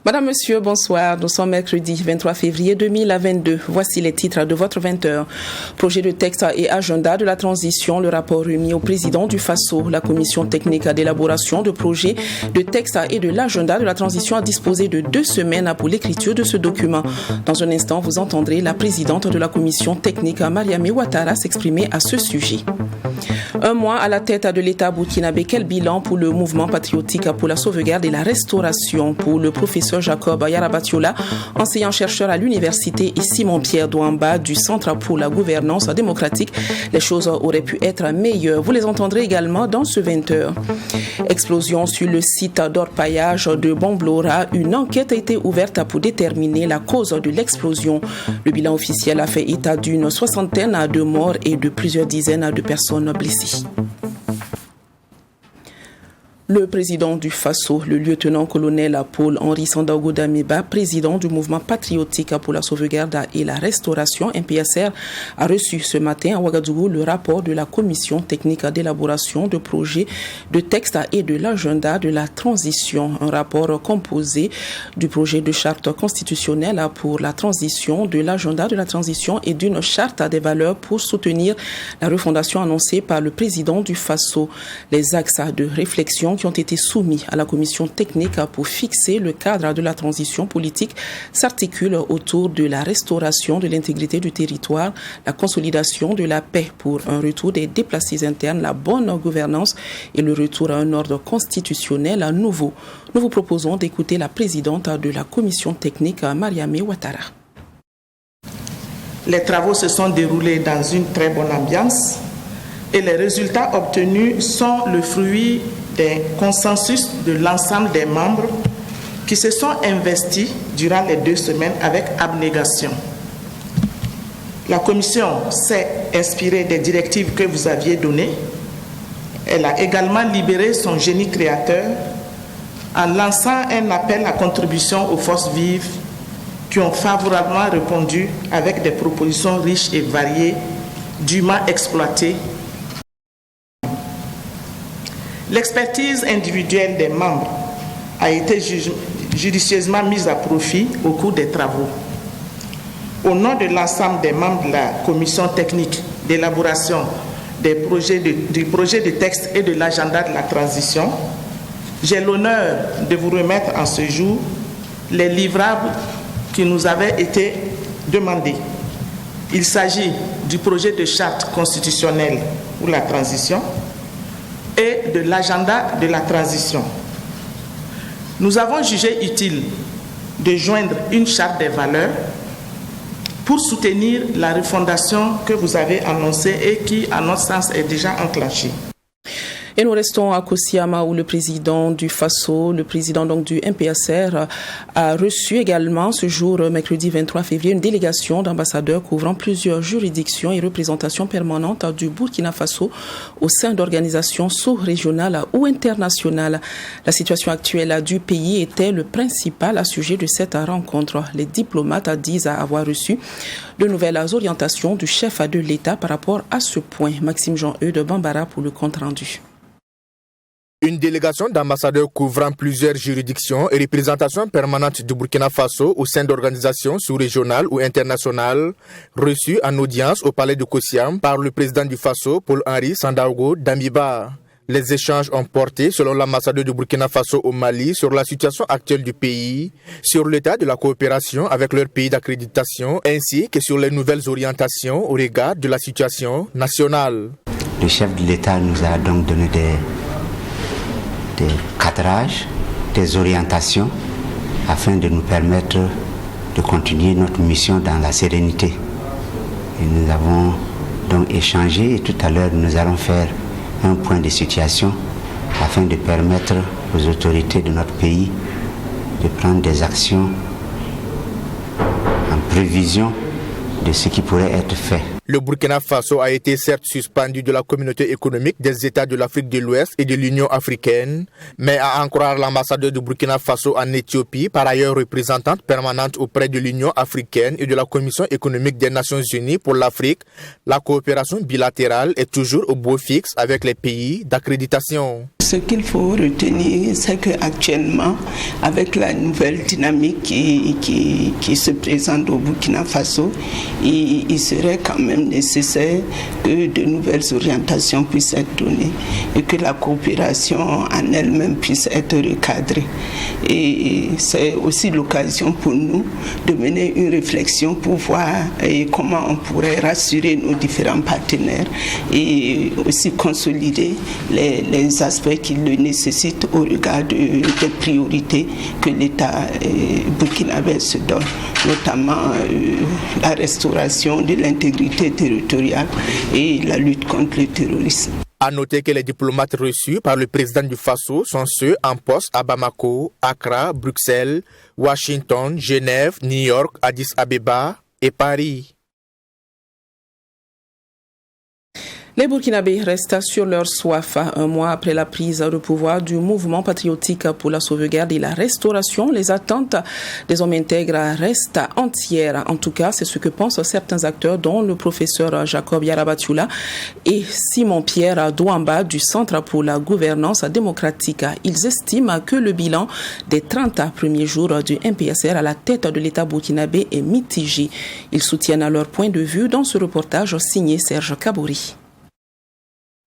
Madame, Monsieur, bonsoir. Nous sommes mercredi 23 février 2022. Voici les titres de votre 20h. Projet de texte et agenda de la transition. Le rapport remis au président du FASO. La commission technique d'élaboration de projet de texte et de l'agenda de la transition a disposé de 2 semaines pour l'écriture de ce document. Dans un instant, vous entendrez la présidente de la commission technique, Mariamé Ouattara, s'exprimer à ce sujet. 1 mois à la tête de l'État burkinabé, quel bilan pour le mouvement patriotique pour la sauvegarde et la restauration? Pour le professeur Jacob Yarabatiola, enseignant-chercheur à l'université, et Simon-Pierre Douamba du Centre pour la gouvernance démocratique, les choses auraient pu être meilleures. Vous les entendrez également dans ce 20h. Explosion sur le site d'orpaillage de Bomblora. Une enquête a été ouverte pour déterminer la cause de l'explosion. Le bilan officiel a fait état d'une 60aine de morts et de plusieurs dizaines de personnes blessées. Le président du FASO, le lieutenant-colonel Paul-Henri Sandaogo Damiba, président du mouvement patriotique pour la sauvegarde et la restauration, MPSR, a reçu ce matin à Ouagadougou le rapport de la commission technique d'élaboration de projets de texte et de l'agenda de la transition. Un rapport composé du projet de charte constitutionnelle pour la transition, de l'agenda de la transition et d'une charte des valeurs pour soutenir la refondation annoncée par le président du FASO. Les axes de réflexion qui ont été soumis à la commission technique pour fixer le cadre de la transition politique s'articulent autour de la restauration de l'intégrité du territoire, la consolidation de la paix pour un retour des déplacés internes, la bonne gouvernance et le retour à un ordre constitutionnel nouveau. Nous vous proposons d'écouter la présidente de la commission technique, Mariamé Ouattara. Les travaux se sont déroulés dans une très bonne ambiance et les résultats obtenus sont le fruit des consensus de l'ensemble des membres qui se sont investis durant les 2 semaines avec abnégation. La commission s'est inspirée des directives que vous aviez données. Elle a également libéré son génie créateur en lançant un appel à contribution aux forces vives qui ont favorablement répondu avec des propositions riches et variées, dûment exploitées. L'expertise individuelle des membres a été judicieusement mise à profit au cours des travaux. Au nom de l'ensemble des membres de la commission technique d'élaboration du projet de texte et de l'agenda de la transition, j'ai l'honneur de vous remettre en ce jour les livrables qui nous avaient été demandés. Il s'agit du projet de charte constitutionnelle pour la transition et de l'agenda de la transition. Nous avons jugé utile de joindre une charte des valeurs pour soutenir la refondation que vous avez annoncée et qui, à notre sens, est déjà enclenchée. Et nous restons à Kosiama où le président du FASO, le président donc du MPSR, a reçu également ce jour, mercredi 23 février, une délégation d'ambassadeurs couvrant plusieurs juridictions et représentations permanentes du Burkina Faso au sein d'organisations sous-régionales ou internationales. La situation actuelle du pays était le principal sujet de cette rencontre. Les diplomates disent avoir reçu de nouvelles orientations du chef de l'État par rapport à ce point. Maxime Jean-Eudes Bambara pour le compte rendu. Une délégation d'ambassadeurs couvrant plusieurs juridictions et représentations permanentes du Burkina Faso au sein d'organisations sous-régionales ou internationales reçues en audience au palais de Kosiam par le président du Faso, Paul-Henri Sandaogo Damiba. Les échanges ont porté, selon l'ambassadeur du Burkina Faso au Mali, sur la situation actuelle du pays, sur l'état de la coopération avec leur pays d'accréditation, ainsi que sur les nouvelles orientations au regard de la situation nationale. Le chef de l'État nous a donc donné des cadrages, des orientations afin de nous permettre de continuer notre mission dans la sérénité. Et nous avons donc échangé et tout à l'heure nous allons faire un point de situation afin de permettre aux autorités de notre pays de prendre des actions en prévision de ce qui pourrait être fait. Le Burkina Faso a été certes suspendu de la communauté économique des États de l'Afrique de l'Ouest et de l'Union africaine, mais à en croire l'ambassadeur du Burkina Faso en Éthiopie, par ailleurs représentante permanente auprès de l'Union africaine et de la Commission économique des Nations unies pour l'Afrique, la coopération bilatérale est toujours au beau fixe avec les pays d'accréditation. Ce qu'il faut retenir, c'est qu'actuellement, avec la nouvelle dynamique qui se présente au Burkina Faso, il serait quand même nécessaire que de nouvelles orientations puissent être données et que la coopération en elle-même puisse être recadrée. Et c'est aussi l'occasion pour nous de mener une réflexion pour voir comment on pourrait rassurer nos différents partenaires et aussi consolider les aspects qui le nécessitent au regard des priorités que l'État burkinabé se donne, notamment la restauration de l'intégrité territoriale et la lutte contre le terrorisme. À noter que les diplomates reçus par le président du Faso sont ceux en poste à Bamako, Accra, Bruxelles, Washington, Genève, New York, Addis Abeba et Paris. Les Burkinabés restent sur leur soif un mois après la prise de pouvoir du mouvement patriotique pour la sauvegarde et la restauration. Les attentes des hommes intègres restent entières. En tout cas, c'est ce que pensent certains acteurs, dont le professeur Jacob Yarabatula et Simon-Pierre Douamba du Centre pour la gouvernance démocratique. Ils estiment que le bilan des 30 premiers jours du MPSR à la tête de l'État burkinabé est mitigé. Ils soutiennent leur point de vue dans ce reportage signé Serge Kabouri.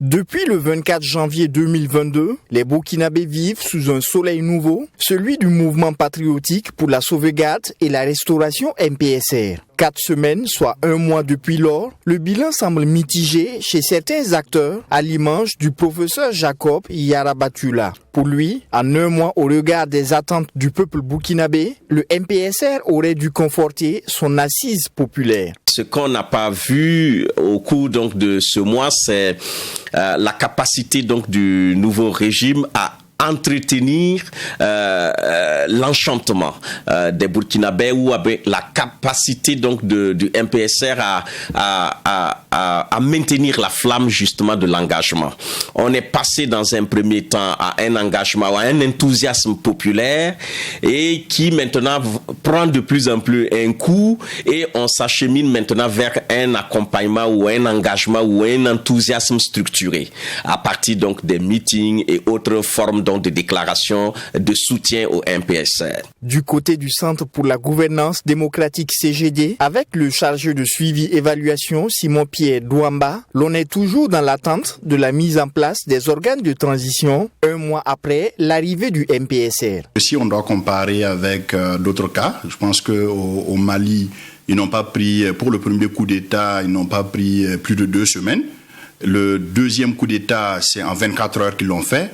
Depuis le 24 janvier 2022, les Burkinabés vivent sous un soleil nouveau, celui du mouvement patriotique pour la sauvegarde et la restauration MPSR. 4 semaines, soit 1 mois depuis lors, le bilan semble mitigé chez certains acteurs, à l'image du professeur Jacob Yarabatula. Pour lui, en 1 mois au regard des attentes du peuple burkinabé, le MPSR aurait dû conforter son assise populaire. Ce qu'on n'a pas vu au cours donc de ce mois, c'est la capacité donc du nouveau régime à entretenir l'enchantement des Burkinabés ou avec la capacité donc du MPSR à maintenir la flamme justement de l'engagement. On est passé dans un premier temps à un engagement, à un enthousiasme populaire et qui maintenant prend de plus en plus un coup et on s'achemine maintenant vers un accompagnement ou un engagement ou un enthousiasme structuré à partir donc des meetings et autres formes donc de déclaration de soutien au MPSR. Du côté du Centre pour la gouvernance démocratique CGD, avec le chargé de suivi-évaluation Simon-Pierre Douamba, l'on est toujours dans l'attente de la mise en place des organes de transition 1 mois après l'arrivée du MPSR. Si on doit comparer avec d'autres cas, je pense qu'au Mali, ils n'ont pas pris, pour le premier coup d'État, ils n'ont pas pris plus de 2 semaines. Le deuxième coup d'État, c'est en 24 heures qu'ils l'ont fait.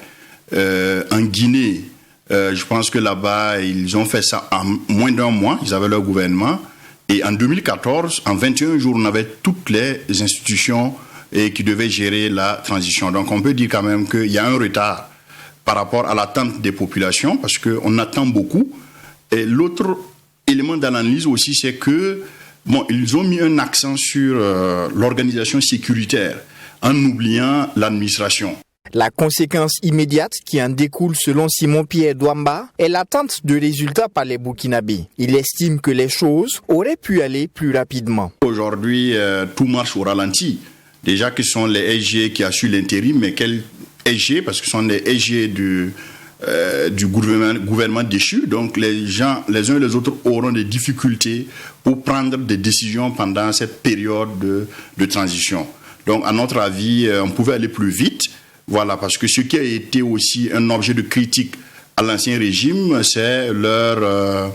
En Guinée, je pense que là-bas, ils ont fait ça en moins d'1 mois, ils avaient leur gouvernement. Et en 2014, en 21 jours, on avait toutes les institutions qui devaient gérer la transition. Donc on peut dire quand même qu'il y a un retard par rapport à l'attente des populations, parce qu'on attend beaucoup. Et l'autre élément d'analyse aussi, c'est que ils ont mis un accent sur l'organisation sécuritaire, en oubliant l'administration. La conséquence immédiate qui en découle selon Simon-Pierre Douamba est l'attente de résultats par les Burkinabés. Il estime que les choses auraient pu aller plus rapidement. Aujourd'hui, tout marche au ralenti. Déjà que ce sont les SG qui assurent l'intérim, mais quel SG? Parce que ce sont les SG du gouvernement déchu. Donc les gens, les uns et les autres, auront des difficultés pour prendre des décisions pendant cette période de transition. Donc à notre avis, on pouvait aller plus vite. Voilà, parce que ce qui a été aussi un objet de critique à l'ancien régime, c'est la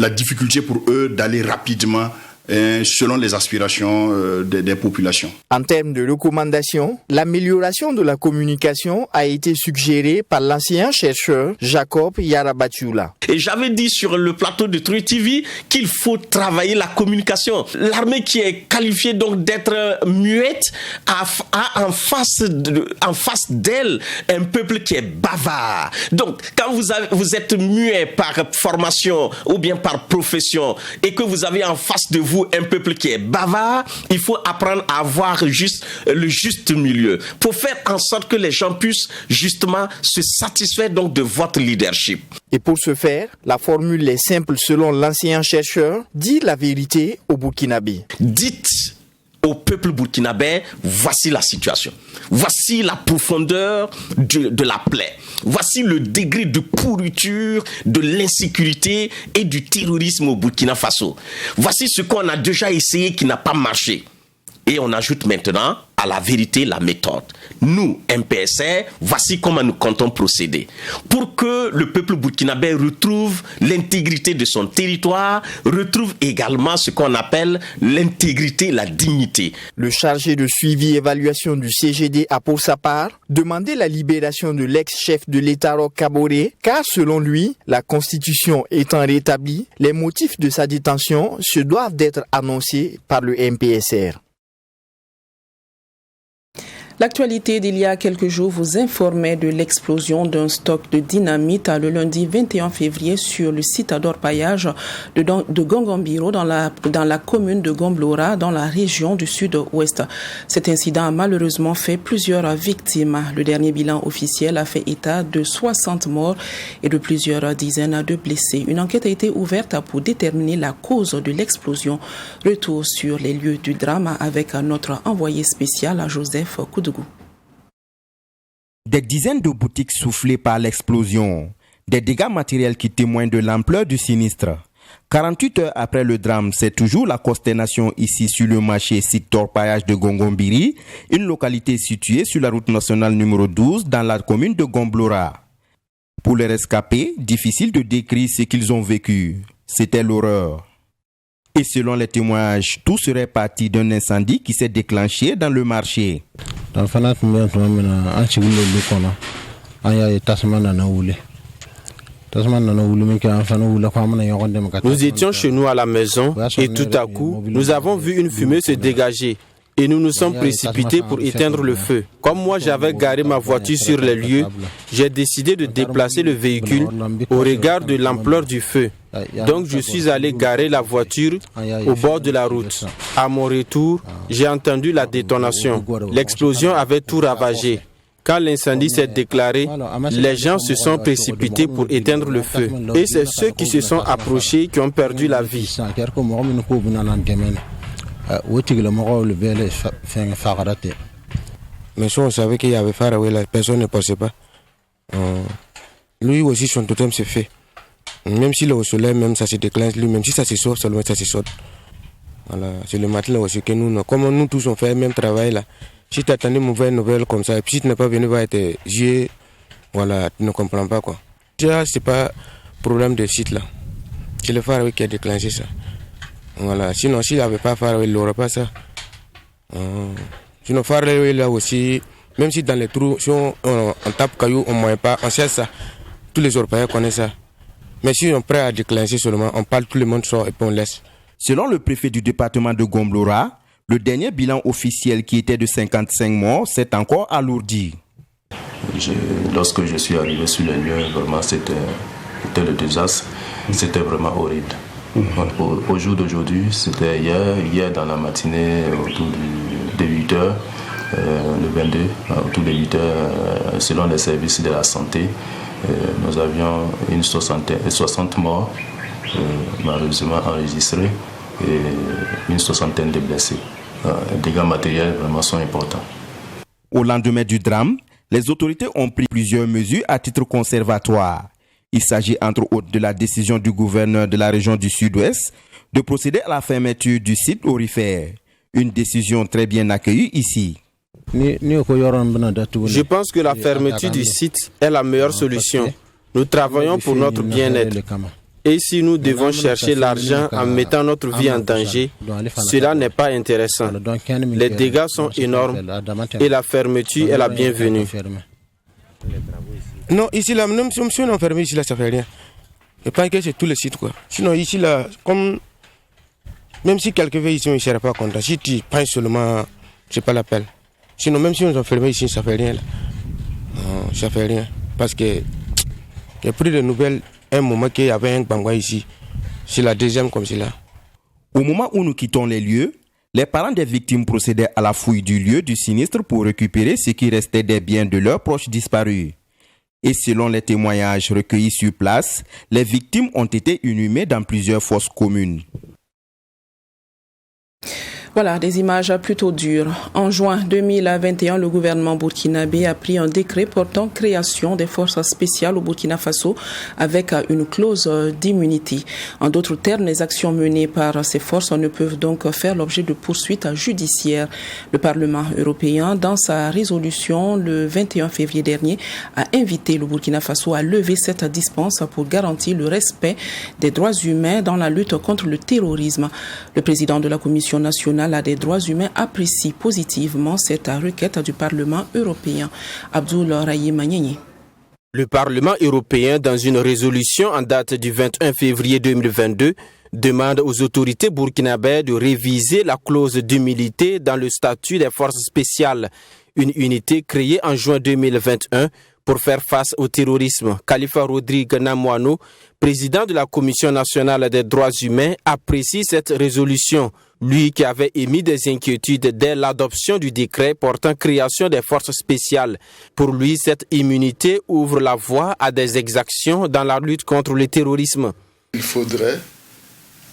difficulté pour eux d'aller rapidement selon les aspirations des populations. En termes de recommandations, l'amélioration de la communication a été suggérée par l'ancien chercheur Jacob Yarabatula. Et j'avais dit sur le plateau de Truy TV qu'il faut travailler la communication. L'armée qui est qualifiée donc d'être muette a en face d'elle un peuple qui est bavard. Donc quand vous êtes muet par formation ou bien par profession et que vous avez en face de vous voulez-vous un peuple qui est bavard? Il faut apprendre à avoir le juste milieu pour faire en sorte que les gens puissent justement se satisfaire donc de votre leadership. Et pour ce faire, la formule est simple selon l'ancien chercheur, dire la vérité aux Burkinabés. Dites au peuple burkinabé, voici la situation. Voici la profondeur de la plaie. Voici le degré de pourriture, de l'insécurité et du terrorisme au Burkina Faso. Voici ce qu'on a déjà essayé qui n'a pas marché. Et on ajoute maintenant à la vérité la méthode. Nous, MPSR, voici comment nous comptons procéder. Pour que le peuple burkinabé retrouve l'intégrité de son territoire, retrouve également ce qu'on appelle l'intégrité, la dignité. Le chargé de suivi et évaluation du CGD a pour sa part demandé la libération de l'ex-chef de l'État Roch Kaboré, car selon lui, la Constitution étant rétablie, les motifs de sa détention se doivent d'être annoncés par le MPSR. L'actualité d'il y a quelques jours vous informait de l'explosion d'un stock de dynamite le lundi 21 février sur le site d'orpaillage de Gongambiro dans la commune de Gomblora dans la région du sud-ouest. Cet incident a malheureusement fait plusieurs victimes. Le dernier bilan officiel a fait état de 60 morts et de plusieurs dizaines de blessés. Une enquête a été ouverte pour déterminer la cause de l'explosion. Retour sur les lieux du drame avec notre envoyé spécial Joseph Koudou. Des dizaines de boutiques soufflées par l'explosion, des dégâts matériels qui témoignent de l'ampleur du sinistre. 48 heures après le drame, c'est toujours la consternation ici sur le marché site d'orpaillage de Gongombiri, une localité située sur la route nationale numéro 12 dans la commune de Gomblora. Pour les rescapés, difficile de décrire ce qu'ils ont vécu. C'était l'horreur. Et selon les témoignages, tout serait parti d'un incendie qui s'est déclenché dans le marché. Nous étions chez nous à la maison et tout à coup, nous avons vu une fumée se dégager. Et nous nous sommes précipités pour éteindre le feu. Comme moi j'avais garé ma voiture sur les lieux, j'ai décidé de déplacer le véhicule au regard de l'ampleur du feu. Donc je suis allé garer la voiture au bord de la route. À mon retour, j'ai entendu la détonation. L'explosion avait tout ravagé. Quand l'incendie s'est déclaré, les gens se sont précipités pour éteindre le feu. Et c'est ceux qui se sont approchés qui ont perdu la vie. Mais si on savait qu'il y avait Faraway, la personne ne pensait pas. Lui aussi, son totem s'est fait. Même s'il est au soleil, même ça se déclenche, lui, même si ça se sort, seulement ça se sort. Voilà, c'est le matin aussi que nous, comme nous tous on fait le même travail là. Si tu attends une mauvaise nouvelle comme ça, et puis si tu n'es pas venu voir tes yeux, voilà, tu ne comprends pas quoi. Ça, c'est pas problème de site là. C'est le Faraway qui a déclenché ça. Voilà, sinon s'il n'avait pas Faraway, il n'aurait pas ça. Sinon Faraway là aussi, même si dans les trous, si on tape caillou, on ne moyen pas, on sait ça. Tous les orpailleurs connaissent ça. Mais si on est prêt à déclencher seulement, on parle, tout le monde sort et puis on laisse. Selon le préfet du département de Gomblora, le dernier bilan officiel qui était de 55 morts s'est encore alourdi. Lorsque je suis arrivé sur les lieux, vraiment c'était le désastre. C'était vraiment horrible. Au jour d'aujourd'hui, c'était hier dans la matinée autour de 8 h, le 22, autour de 8 h, selon les services de la santé, nous avions 60 morts malheureusement enregistrés et une soixantaine de blessés. Les dégâts matériels vraiment sont importants. Au lendemain du drame, les autorités ont pris plusieurs mesures à titre conservatoire. Il s'agit entre autres de la décision du gouverneur de la région du Sud-Ouest de procéder à la fermeture du site aurifère. Une décision très bien accueillie ici. Je pense que la fermeture du site est la meilleure solution. Nous travaillons pour notre bien-être. Et si nous devons chercher l'argent en mettant notre vie en danger, cela n'est pas intéressant. Les dégâts sont énormes et la fermeture est la bienvenue. Non, ici là, même si on est fermé ici là, ça fait rien. Je pense que c'est tous les sites quoi. Sinon ici là, comme même si quelqu'un veut ici, on ne sera pas content. Si tu penses seulement, c'est pas l'appel. Sinon même si on est fermé ici, ça fait rien là. Non, ça fait rien. Parce que il y a plus de nouvelles. Un moment qu'il y avait un bangwa ici, c'est la deuxième comme cela. Au moment où nous quittons les lieux, les parents des victimes procédaient à la fouille du lieu du sinistre pour récupérer ce qui restait des biens de leurs proches disparus. Et selon les témoignages recueillis sur place, les victimes ont été inhumées dans plusieurs fosses communes. Voilà, des images plutôt dures. En juin 2021, le gouvernement burkinabé a pris un décret portant création des forces spéciales au Burkina Faso avec une clause d'immunité. En d'autres termes, les actions menées par ces forces ne peuvent donc faire l'objet de poursuites judiciaires. Le Parlement européen, dans sa résolution le 21 février dernier, a invité le Burkina Faso à lever cette dispense pour garantir le respect des droits humains dans la lutte contre le terrorisme. Le président de la Commission nationale des droits humains apprécie positivement cette requête du Parlement européen. Abdoul Rahim Magnani. Le Parlement européen, dans une résolution en date du 21 février 2022, demande aux autorités burkinabées de réviser la clause d'humilité dans le statut des forces spéciales, une unité créée en juin 2021 pour faire face au terrorisme. Khalifa Rodrigue Namouano, président de la Commission nationale des droits humains, apprécie cette résolution. Lui qui avait émis des inquiétudes dès l'adoption du décret portant création des forces spéciales. Pour lui, cette immunité ouvre la voie à des exactions dans la lutte contre le terrorisme. Il faudrait,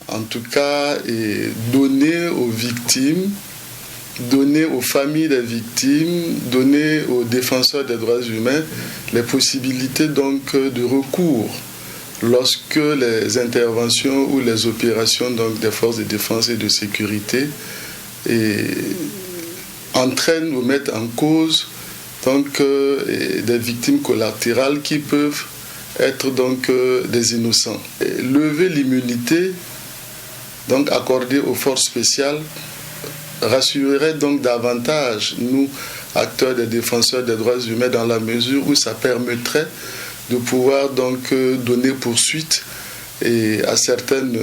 en tout cas, donner aux victimes, donner aux familles des victimes, donner aux défenseurs des droits humains les possibilités donc de recours lorsque les interventions ou les opérations donc des forces de défense et de sécurité entraînent ou mettent en cause donc des victimes collatérales qui peuvent être donc des innocents. Lever l'immunité donc accordée aux forces spéciales rassurerait donc davantage nous, acteurs des défenseurs des droits humains, dans la mesure où ça permettrait de pouvoir donc donner poursuite à certaines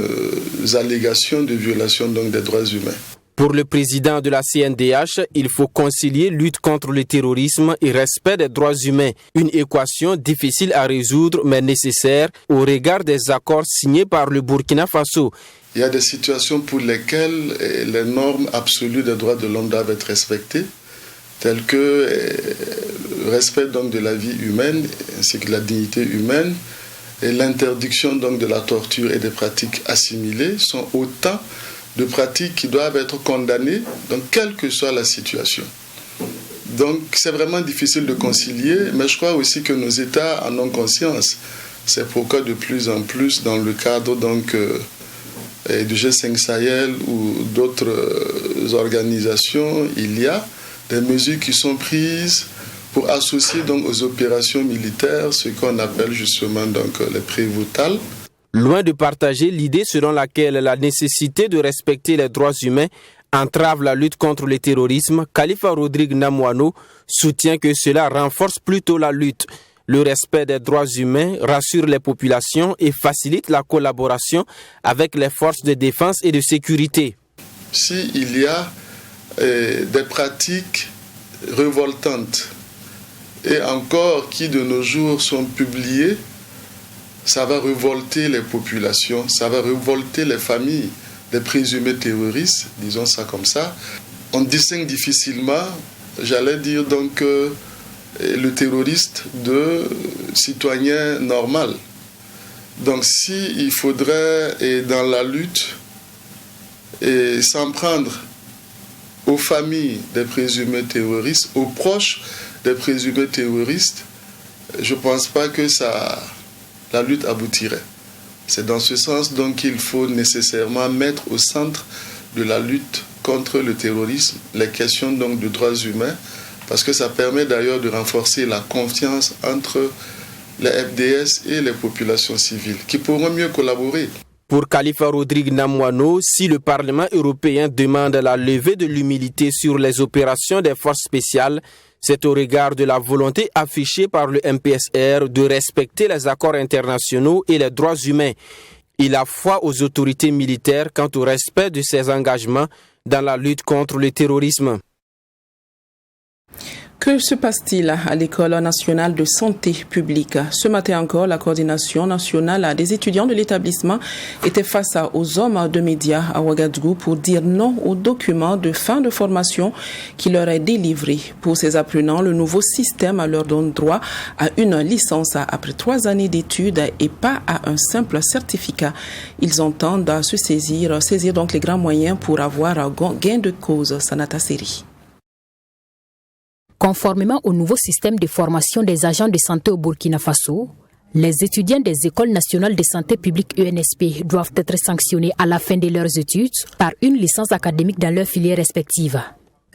allégations de violation donc des droits humains. Pour le président de la CNDH, il faut concilier lutte contre le terrorisme et respect des droits humains. Une équation difficile à résoudre mais nécessaire au regard des accords signés par le Burkina Faso. Il y a des situations pour lesquelles les normes absolues des droits de l'homme doivent être respectées, telles que le respect donc de la vie humaine ainsi que la dignité humaine et l'interdiction donc de la torture et des pratiques assimilées sont autant de pratiques qui doivent être condamnées, donc quelle que soit la situation. Donc c'est vraiment difficile de concilier, mais je crois aussi que nos États en ont conscience. C'est pourquoi de plus en plus dans le cadre donc du G5 Sahel ou d'autres organisations, il y a des mesures qui sont prises pour associer donc aux opérations militaires ce qu'on appelle justement donc les prévotales. Loin de partager l'idée selon laquelle la nécessité de respecter les droits humains entrave la lutte contre le terrorisme, Khalifa Rodrigue Namouano soutient que cela renforce plutôt la lutte. Le respect des droits humains rassure les populations et facilite la collaboration avec les forces de défense et de sécurité. S'il y a des pratiques révoltantes et encore qui de nos jours sont publiées, ça va révolter les populations, ça va révolter les familles des présumés terroristes, disons ça comme ça. On distingue difficilement, j'allais dire donc, le terroriste de citoyen normal. Donc s'il faudrait, dans la lutte, s'en prendre aux familles des présumés terroristes, aux proches des présumés terroristes, je ne pense pas que la lutte aboutirait. C'est dans ce sens donc qu'il faut nécessairement mettre au centre de la lutte contre le terrorisme les questions donc de droits humains, parce que ça permet d'ailleurs de renforcer la confiance entre les FDS et les populations civiles, qui pourront mieux collaborer. Pour Khalifa Rodrigue Namouano, si le Parlement européen demande la levée de l'humilité sur les opérations des forces spéciales, c'est au regard de la volonté affichée par le MPSR de respecter les accords internationaux et les droits humains. Il a foi aux autorités militaires quant au respect de ses engagements dans la lutte contre le terrorisme. Que se passe-t-il à l'École nationale de santé publique? Ce matin encore, la coordination nationale des étudiants de l'établissement était face aux hommes de médias à Ouagadougou pour dire non aux documents de fin de formation qui leur est délivré. Pour ces apprenants, le nouveau système leur donne droit à une licence après 3 années d'études et pas à un simple certificat. Ils entendent saisir donc les grands moyens pour avoir gain de cause. Sanata Seri. Conformément au nouveau système de formation des agents de santé au Burkina Faso, les étudiants des écoles nationales de santé publique UNSP doivent être sanctionnés à la fin de leurs études par une licence académique dans leurs filières respectives.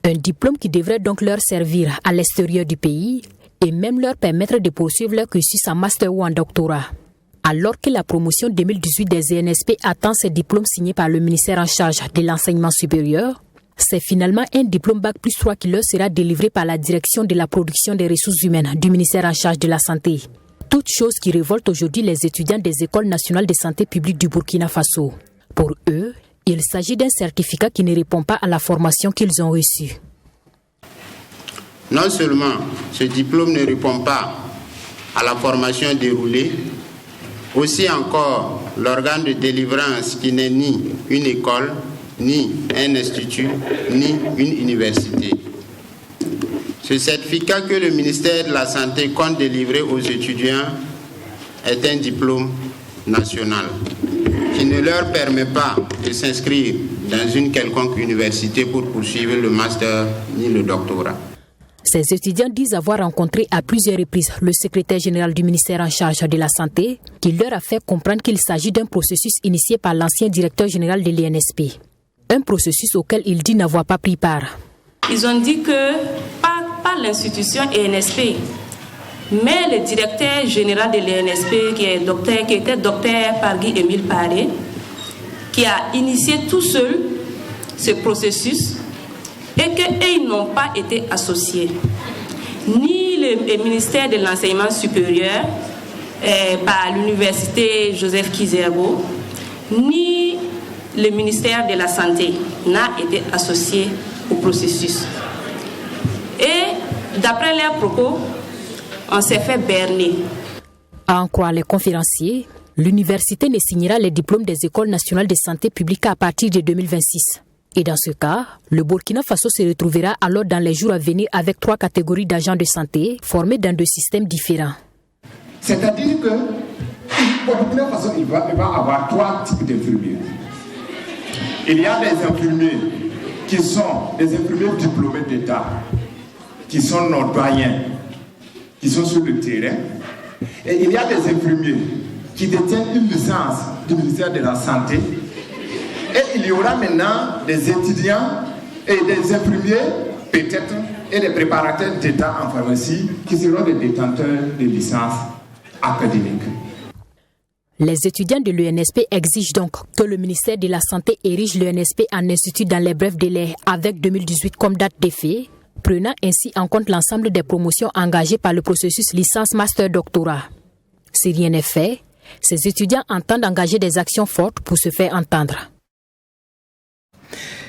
Un diplôme qui devrait donc leur servir à l'extérieur du pays et même leur permettre de poursuivre leur cursus en master ou en doctorat. Alors que la promotion 2018 des ENSP attend ces diplômes signés par le ministère en charge de l'enseignement supérieur, c'est finalement un diplôme Bac+3 qui leur sera délivré par la direction de la production des ressources humaines du ministère en charge de la santé. Toute chose qui révolte aujourd'hui les étudiants des écoles nationales de santé publique du Burkina Faso. Pour eux, il s'agit d'un certificat qui ne répond pas à la formation qu'ils ont reçue. Non seulement ce diplôme ne répond pas à la formation déroulée, aussi encore l'organe de délivrance qui n'est ni une école, ni un institut, ni une université. Ce certificat que le ministère de la Santé compte délivrer aux étudiants est un diplôme national qui ne leur permet pas de s'inscrire dans une quelconque université pour poursuivre le master ni le doctorat. Ces étudiants disent avoir rencontré à plusieurs reprises le secrétaire général du ministère en charge de la Santé qui leur a fait comprendre qu'il s'agit d'un processus initié par l'ancien directeur général de l'ENSP. Un processus auquel il dit n'avoir pas pris part. Ils ont dit que pas l'institution ENSP, mais le directeur général de l'ENSP qui était docteur Pargui-Émile Paré, qui a initié tout seul ce processus et qu'ils n'ont pas été associés. Ni le ministère de l'enseignement supérieur par l'université Joseph Kizerbo, ni le ministère de la Santé n'a été associé au processus. Et d'après leurs propos, on s'est fait berner. À en croire les conférenciers, l'université ne signera les diplômes des écoles nationales de santé publique à partir de 2026. Et dans ce cas, le Burkina Faso se retrouvera alors dans les jours à venir avec 3 catégories d'agents de santé formés dans 2 systèmes différents. C'est-à-dire que au Burkina Faso, il va avoir 3 types d'infirmiers. Il y a des infirmiers qui sont des infirmiers diplômés d'État, qui sont nos doyens, qui sont sur le terrain. Et il y a des infirmiers qui détiennent une licence du ministère de la Santé. Et il y aura maintenant des étudiants et des infirmiers, peut-être, et des préparateurs d'État en pharmacie qui seront des détenteurs de licences académiques. Les étudiants de l'UNSP exigent donc que le ministère de la Santé érige l'UNSP en institut dans les brefs délais avec 2018 comme date d'effet, prenant ainsi en compte l'ensemble des promotions engagées par le processus licence-master-doctorat. Si rien n'est fait, ces étudiants entendent engager des actions fortes pour se faire entendre.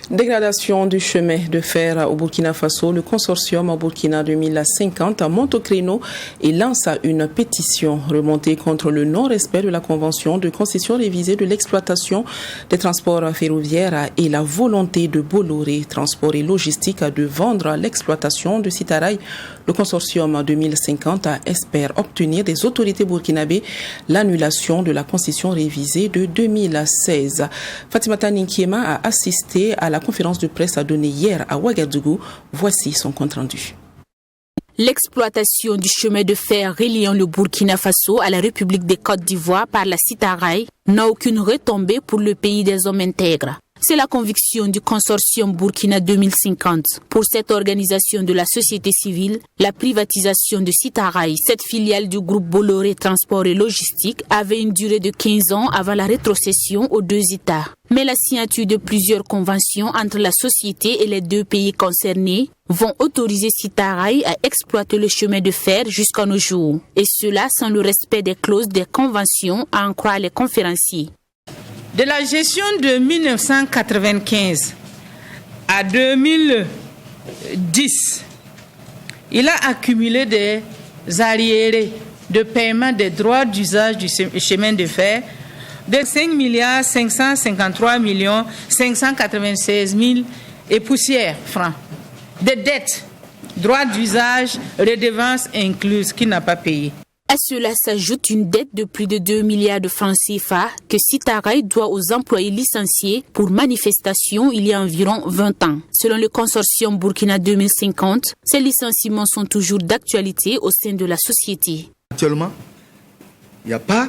Dégradation du chemin de fer au Burkina Faso, le consortium Burkina 2050 monte au créneau et lance une pétition remontée contre le non-respect de la convention de concession révisée de l'exploitation des transports ferroviaires et la volonté de Bolloré Transport et Logistique de vendre l'exploitation de Sitaraï. Le consortium 2050 espère obtenir des autorités burkinabées l'annulation de la concession révisée de 2016. Fatimata Ninkiema a assisté à la conférence de presse donnée hier à Ouagadougou. Voici son compte-rendu. L'exploitation du chemin de fer reliant le Burkina Faso à la République de Côte d'Ivoire par la Sitaraï n'a aucune retombée pour le pays des hommes intègres. C'est la conviction du consortium Burkina 2050. Pour cette organisation de la société civile, la privatisation de Sitaraï, cette filiale du groupe Bolloré Transport et Logistique, avait une durée de 15 ans avant la rétrocession aux 2 États. Mais la signature de plusieurs conventions entre la société et les 2 pays concernés vont autoriser Sitaraï à exploiter le chemin de fer jusqu'à nos jours. Et cela sans le respect des clauses des conventions, à en croire les conférenciers. De la gestion de 1995 à 2010, il a accumulé des arriérés de paiement des droits d'usage du chemin de fer de 5 553 596 000 et poussières francs. Des dettes, droits d'usage, redevances incluses, qu'il n'a pas payé. À cela s'ajoute une dette de plus de 2 milliards de francs CFA que Sitaraï doit aux employés licenciés pour manifestation il y a environ 20 ans. Selon le consortium Burkina 2050, ces licenciements sont toujours d'actualité au sein de la société. Actuellement, il n'y a pas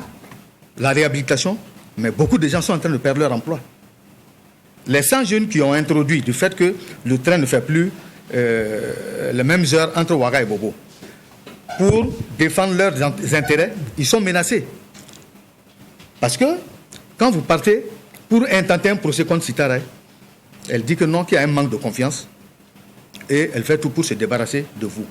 la réhabilitation, mais beaucoup de gens sont en train de perdre leur emploi. Les 100 jeunes qui ont introduit du fait que le train ne fait plus les mêmes heures entre Ouaga et Bobo, pour défendre leurs intérêts, ils sont menacés. Parce que quand vous partez pour intenter un procès contre Sitaraï, elle dit que non, qu'il y a un manque de confiance et elle fait tout pour se débarrasser de vous.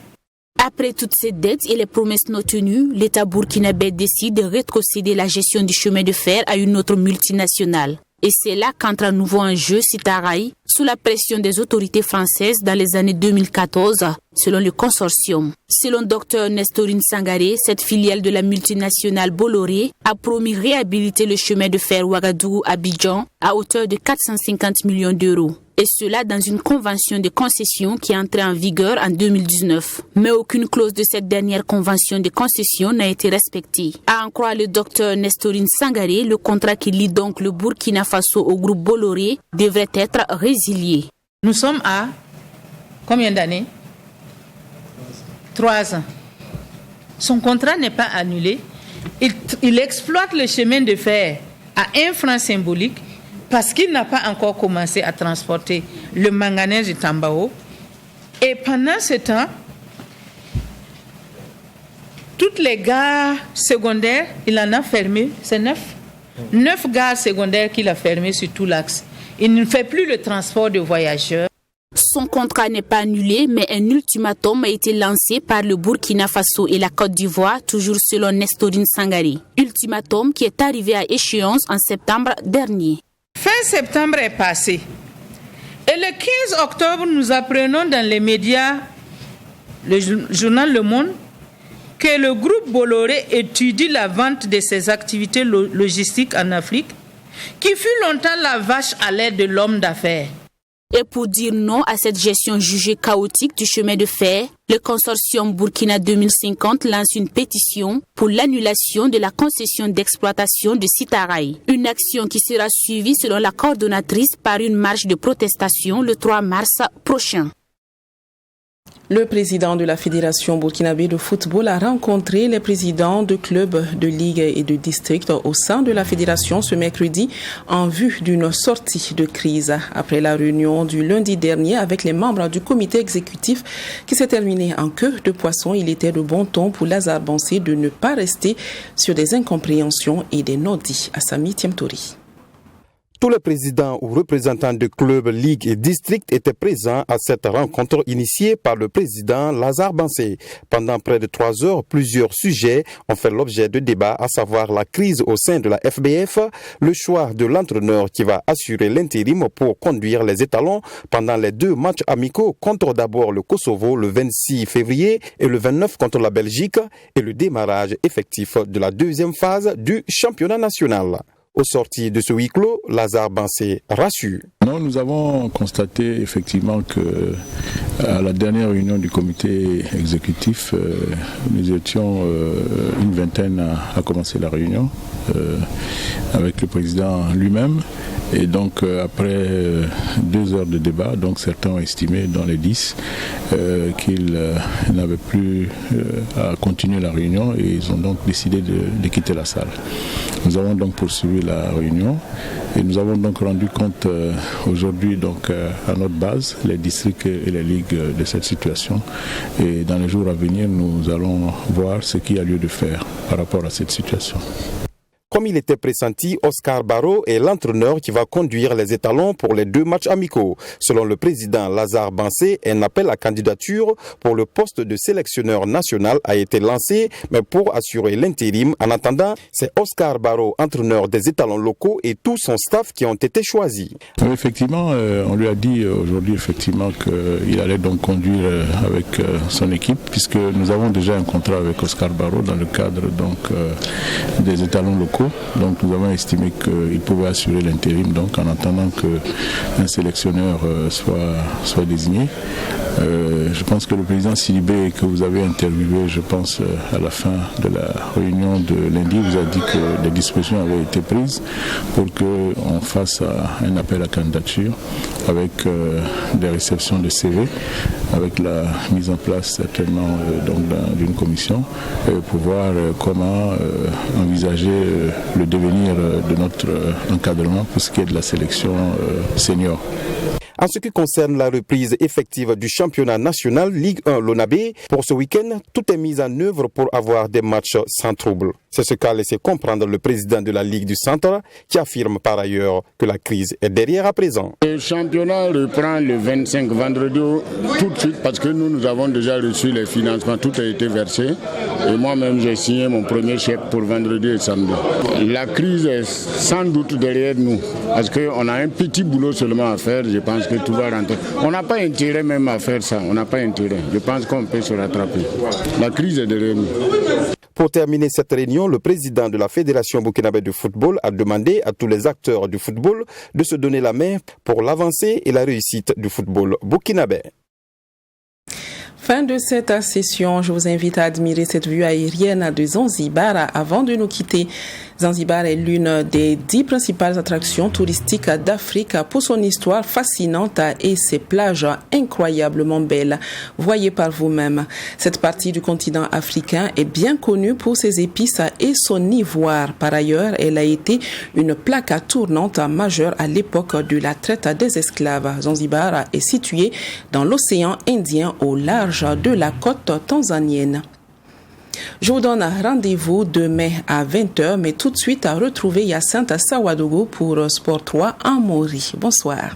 Après toutes ces dettes et les promesses non tenues, l'État burkinabé décide de rétrocéder la gestion du chemin de fer à une autre multinationale. Et c'est là qu'entre à nouveau en jeu Sitaraï, sous la pression des autorités françaises dans les années 2014, selon le consortium. Selon Dr Nestorine Sangaré, cette filiale de la multinationale Bolloré a promis réhabiliter le chemin de fer Ouagadougou-Abidjan à hauteur de 450 millions d'euros. Et cela dans une convention de concession qui est entrée en vigueur en 2019. Mais aucune clause de cette dernière convention de concession n'a été respectée. À en croire le docteur Nestorine Sangaré, le contrat qui lie donc le Burkina Faso au groupe Bolloré devrait être résilié. Nous sommes à combien d'années? 3 ans. Son contrat n'est pas annulé. Il exploite le chemin de fer à 1 franc symbolique parce qu'il n'a pas encore commencé à transporter le manganèse de Tambao. Et pendant ce temps, toutes les gares secondaires, il en a fermé, c'est 9 gares secondaires qu'il a fermées sur tout l'axe. Il ne fait plus le transport de voyageurs. Son contrat n'est pas annulé, mais un ultimatum a été lancé par le Burkina Faso et la Côte d'Ivoire, toujours selon Nestorine Sangaré. Ultimatum qui est arrivé à échéance en septembre dernier. Fin septembre est passé. Et le 15 octobre, nous apprenons dans les médias, le journal Le Monde, que le groupe Bolloré étudie la vente de ses activités logistiques en Afrique, qui fut longtemps la vache à lait de l'homme d'affaires. Et pour dire non à cette gestion jugée chaotique du chemin de fer, le consortium Burkina 2050 lance une pétition pour l'annulation de la concession d'exploitation de Sitaraï. Une action qui sera suivie selon la coordonnatrice par une marche de protestation le 3 mars prochain. Le président de la Fédération burkinabé de football a rencontré les présidents de clubs, de ligues et de districts au sein de la fédération ce mercredi en vue d'une sortie de crise. Après la réunion du lundi dernier avec les membres du comité exécutif qui s'est terminée en queue de poisson, il était de bon ton pour Lazare Bansé de ne pas rester sur des incompréhensions et des non-dits. Assami Tiemtori. Tous les présidents ou représentants de clubs, ligues et districts étaient présents à cette rencontre initiée par le président Lazare Bansé. Pendant près de 3 heures, plusieurs sujets ont fait l'objet de débats, à savoir la crise au sein de la FBF, le choix de l'entraîneur qui va assurer l'intérim pour conduire les étalons pendant les 2 matchs amicaux contre d'abord le Kosovo le 26 février et le 29 contre la Belgique et le démarrage effectif de la 2e phase du championnat national. Au sorti de ce huis clos, Lazare Bansé rassure. Non, nous avons constaté effectivement que à la dernière réunion du comité exécutif, nous étions une vingtaine à commencer la réunion avec le président lui-même. Et donc après 2 heures de débat, donc certains ont estimé dans les 10 qu'ils n'avaient plus à continuer la réunion et ils ont donc décidé de quitter la salle. Nous avons donc poursuivi la réunion et nous avons donc rendu compte aujourd'hui donc à notre base, les districts et les ligues de cette situation. Et dans les jours à venir, nous allons voir ce qu'il y a lieu de faire par rapport à cette situation. Comme il était pressenti, Oscar Barrault est l'entraîneur qui va conduire les étalons pour les 2 matchs amicaux. Selon le président Lazare Bansé, un appel à candidature pour le poste de sélectionneur national a été lancé, mais pour assurer l'intérim. En attendant, c'est Oscar Barrault, entraîneur des étalons locaux, et tout son staff qui ont été choisis. Oui, effectivement, on lui a dit aujourd'hui effectivement qu'il allait donc conduire avec son équipe, puisque nous avons déjà un contrat avec Oscar Barrault dans le cadre donc des étalons locaux. Donc nous avons estimé qu'il pouvait assurer l'intérim, donc en attendant qu'un sélectionneur soit désigné. Je pense que le président Sidibé, que vous avez interviewé, je pense, à la fin de la réunion de lundi, vous a dit que des dispositions avaient été prises pour qu'on fasse un appel à candidature avec des réceptions de CV, avec la mise en place certainement d'une commission pour voir comment envisager le devenir de notre encadrement pour ce qui est de la sélection senior. En ce qui concerne la reprise effective du championnat national Ligue 1 Lonabé, pour ce week-end, tout est mis en œuvre pour avoir des matchs sans trouble. C'est ce qu'a laissé comprendre le président de la Ligue du Centre, qui affirme par ailleurs que la crise est derrière à présent. Le championnat reprend le 25 vendredi tout de suite parce que nous avons déjà reçu les financements, tout a été versé. Et moi-même, j'ai signé mon premier chèque pour vendredi et samedi. La crise est sans doute derrière nous parce qu'on a un petit boulot seulement à faire. Je pense que tout va rentrer. On n'a pas intérêt même à faire ça. On n'a pas intérêt. Je pense qu'on peut se rattraper. La crise est derrière nous. Pour terminer cette réunion, le président de la Fédération burkinabé de football a demandé à tous les acteurs du football de se donner la main pour l'avancée et la réussite du football burkinabé. Fin de cette session, je vous invite à admirer cette vue aérienne de Zanzibar avant de nous quitter. Zanzibar est l'une des 10 principales attractions touristiques d'Afrique pour son histoire fascinante et ses plages incroyablement belles. Voyez par vous-même. Cette partie du continent africain est bien connue pour ses épices et son ivoire. Par ailleurs, elle a été une plaque tournante majeure à l'époque de la traite des esclaves. Zanzibar est située dans l'océan Indien au large de la côte tanzanienne. Je vous donne rendez-vous demain à 20h, mais tout de suite à retrouver Hyacinthe Sawadogo pour Sport 3 en Maurie. Bonsoir.